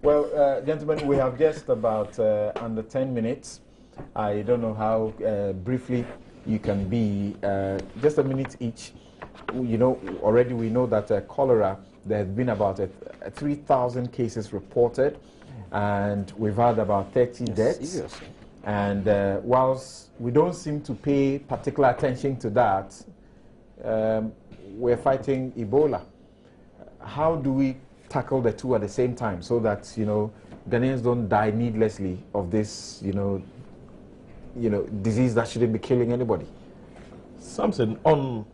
Well, gentlemen, we have just about under 10 minutes. I don't know how briefly you can be, just a minute each. You know, already we know that cholera, there have been about 3,000 cases reported, and we've had about 30 deaths. Seriously. And whilst we don't seem to pay particular attention to that, we're fighting Ebola. How do we tackle the two at the same time so that, you know, Ghanaians don't die needlessly of this, you know, disease that shouldn't be killing anybody? Something on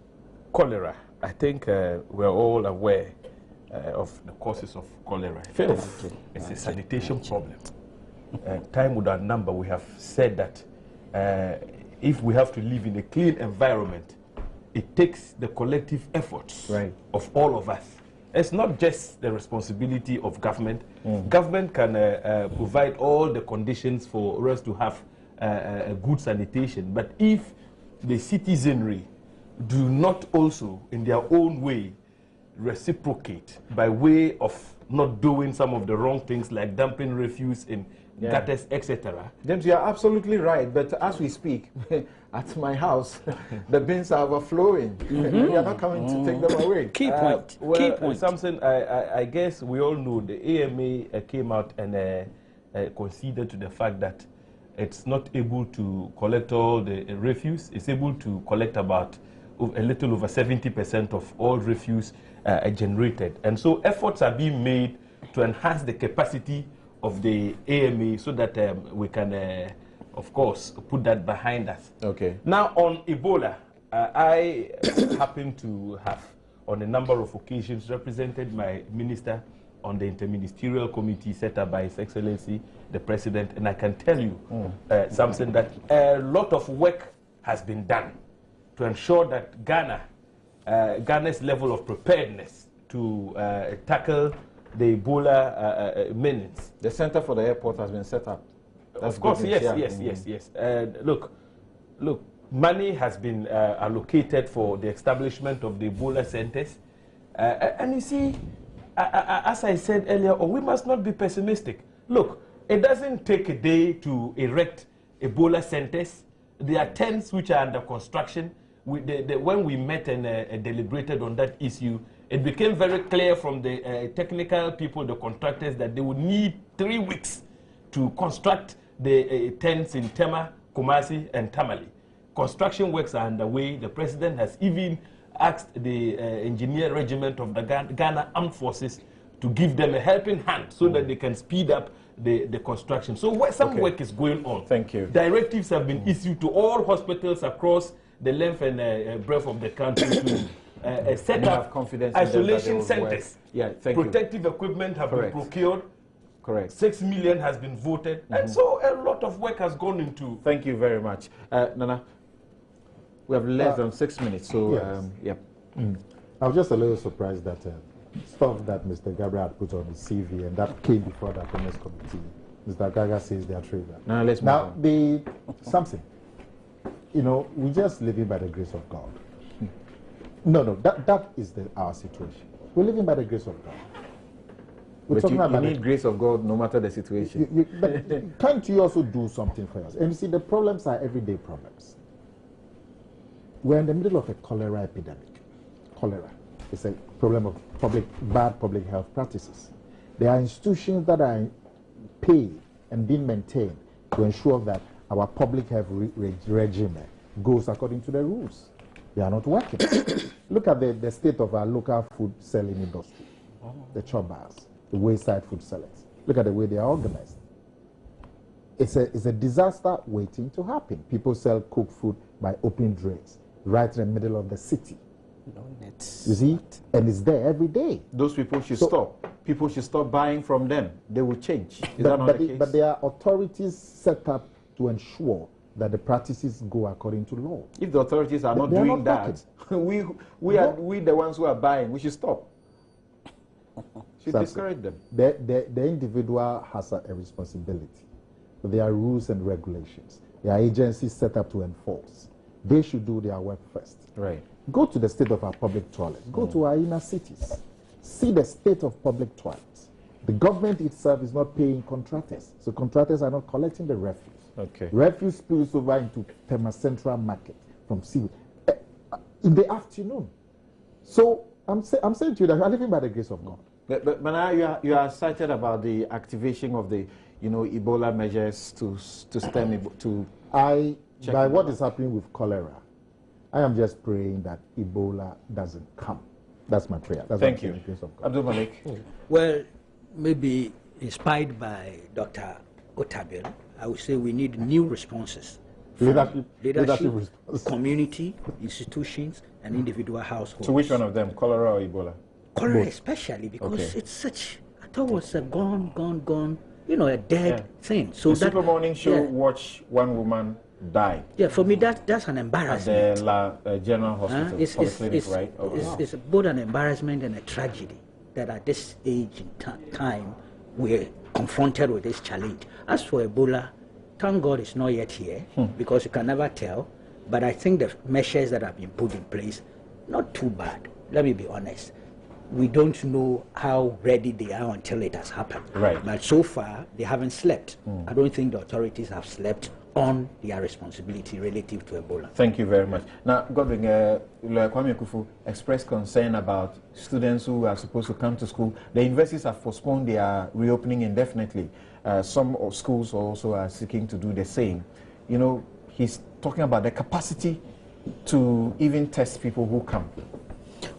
cholera. I think we're all aware of the causes of cholera. First, it's a sanitation problem. Time without number, we have said that if we have to live in a clean environment, it takes the collective efforts of all of us. It's not just the responsibility of government. Government can provide all the conditions for us to have a good sanitation. But if the citizenry do not also, in their own way, reciprocate by way of not doing some of the wrong things like dumping refuse in gutters, etc. James, you are absolutely right. But as we speak, at my house, the bins are overflowing. You are not coming to take them away. Key point. Key point. Something I guess we all know. The AMA came out and conceded to the fact that it's not able to collect all the refuse. It's able to collect about a little over 70% of all refuse generated. And so efforts are being made to enhance the capacity of the AMA so that we can, of course, put that behind us. Okay. Now, on Ebola, I happen to have, on a number of occasions, represented my minister on the interministerial committee set up by His Excellency, the President, and I can tell you something that a lot of work has been done to ensure that Ghana's level of preparedness to tackle the Ebola menace. The center for the airport has been set up. Of course, yes. Look, money has been allocated for the establishment of the Ebola centers. And you see, as I said earlier, we must not be pessimistic. Look, it doesn't take a day to erect Ebola centers. There are tents which are under construction. When we met and deliberated on that issue, it became very clear from the technical people, the contractors, that they would need 3 weeks to construct the tents in Tema, Kumasi, and Tamale. Construction works are underway. The President has even asked the engineer regiment of the Ghana Armed Forces to give them a helping hand so that they can speed up the construction. So some work is going on. Thank you. Directives have been issued to all hospitals across the length and breadth of the country to set up isolation centers. Protective equipment have been procured. Correct. 6 million has been voted. And so a lot of work has gone into. Thank you very much. Nana, we have less than 6 minutes, so yes. I was just a little surprised that stuff that Mr. Gabriel had put on his CV and that came before the Appointments Committee, Mr. Gaga says they are trivial. Now, something, you know, we just living by the grace of God. No, that is our situation. We're living by the grace of God. But you need grace of God no matter the situation. But can't you also do something for us? And you see, the problems are everyday problems. We're in the middle of a cholera epidemic. Cholera is a problem of bad public health practices. There are institutions that are paid and being maintained to ensure that our public health regime goes according to the rules. They are not working. Look at the state of our local food selling industry, the chop bars, the wayside food sellers. Look at the way they are organized. It's a disaster waiting to happen. People sell cooked food by open drains right in the middle of the city. You see? And it's there every day. Those people should stop. People should stop buying from them. They will change. Is that not the case? But there are authorities set up to ensure that the practices go according to law. If the authorities are not doing that, we are the ones who are buying. We should stop. Should discourage them. The individual has a responsibility. But there are rules and regulations. There are agencies set up to enforce. They should do their work first. Right. Go to the state of our public toilets. Go to our inner cities. See the state of public toilets. The government itself is not paying contractors, so contractors are not collecting the refuse. Okay. Refuse spills over into Tema Central Market from seaweed in the afternoon. So I'm saying to you that we are living by the grace of God. But now you are excited about the activation of the Ebola measures to stem by what is happening with cholera. I am just praying that Ebola doesn't come. That's my prayer. That's Thank you, Abdul Malik. Well, maybe inspired by Dr. Otabil, I would say we need new responses. Leadership, community, institutions, and individual households. To which one of them, cholera or Ebola? Cholera especially, because it's such, I thought it was a gone, a dead thing. So the Super Morning Show watched one woman die. Yeah, for me that's an embarrassment. At the General Hospital, it's right? It's both an embarrassment and a tragedy that at this age in time we're confronted with this challenge. As for Ebola, thank God it's not yet here because you can never tell. But I think the measures that have been put in place, not too bad. Let me be honest. We don't know how ready they are until it has happened. Right. But so far, they haven't slept. I don't think the authorities have slept on their responsibility relative to Ebola. Thank you very much. Now, Godwin, Kwame Kufu expressed concern about students who are supposed to come to school. The universities have postponed their reopening indefinitely. Some schools also are seeking to do the same. He's talking about the capacity to even test people who come.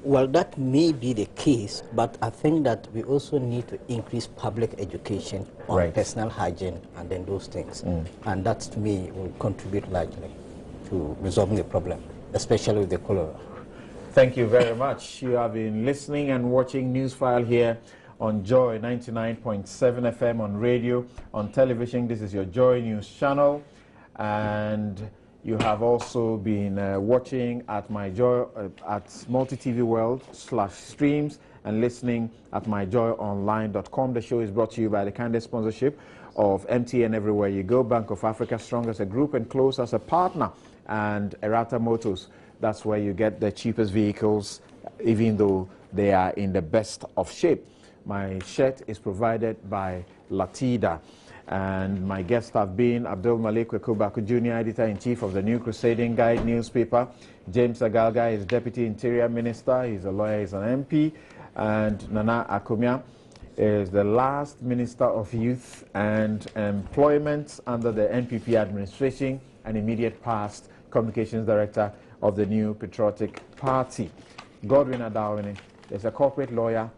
Well, that may be the case, but I think that we also need to increase public education on personal hygiene and then those things. And that, to me, will contribute largely to resolving the problem, especially with the cholera. Thank you very much. You have been listening and watching Newsfile here on Joy 99.7 FM on radio, on television. This is your Joy News channel. And you have also been watching at at Multi-TV World /streams and listening at myjoyonline.com. The show is brought to you by the kind sponsorship of MTN Everywhere You Go, Bank of Africa, Strong as a group and Close as a partner, and Erata Motors. That's where you get the cheapest vehicles, even though they are in the best of shape. My shirt is provided by Latida. And my guests have been Abdul Malik Kwekubaku, Junior Editor-in-Chief of the New Crusading Guide newspaper. James Agalga is Deputy Interior Minister. He's a lawyer, he's an MP. And Nana Akumia is the last Minister of Youth and Employment under the NPP administration and immediate past Communications Director of the New Patriotic Party. Godwin Adawini is a corporate lawyer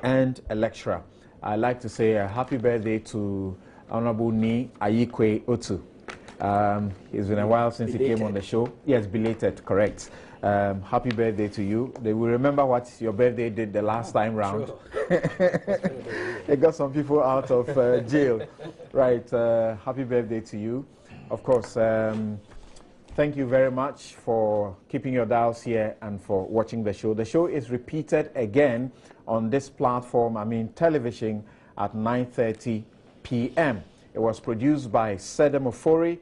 and a lecturer. I'd like to say a happy birthday to Honorable Ni Ayikwe Otu. It's been a while since he came on the show. Yes, belated, correct. Happy birthday to you. They will remember what your birthday did the last time round. Sure. It got some people out of jail. Right, happy birthday to you. Of course, thank you very much for keeping your dials here and for watching the show. The show is repeated again on this platform, television, at 9:30 p.m. It was produced by Sedem Ofori,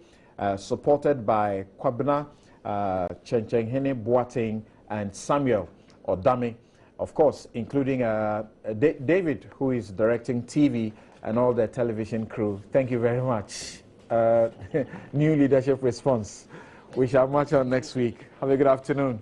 supported by Kwabena, Chencheng Boateng, and Samuel Odame, of course, including David, who is directing TV, and all the television crew. Thank you very much. New leadership response. We shall march on next week. Have a good afternoon.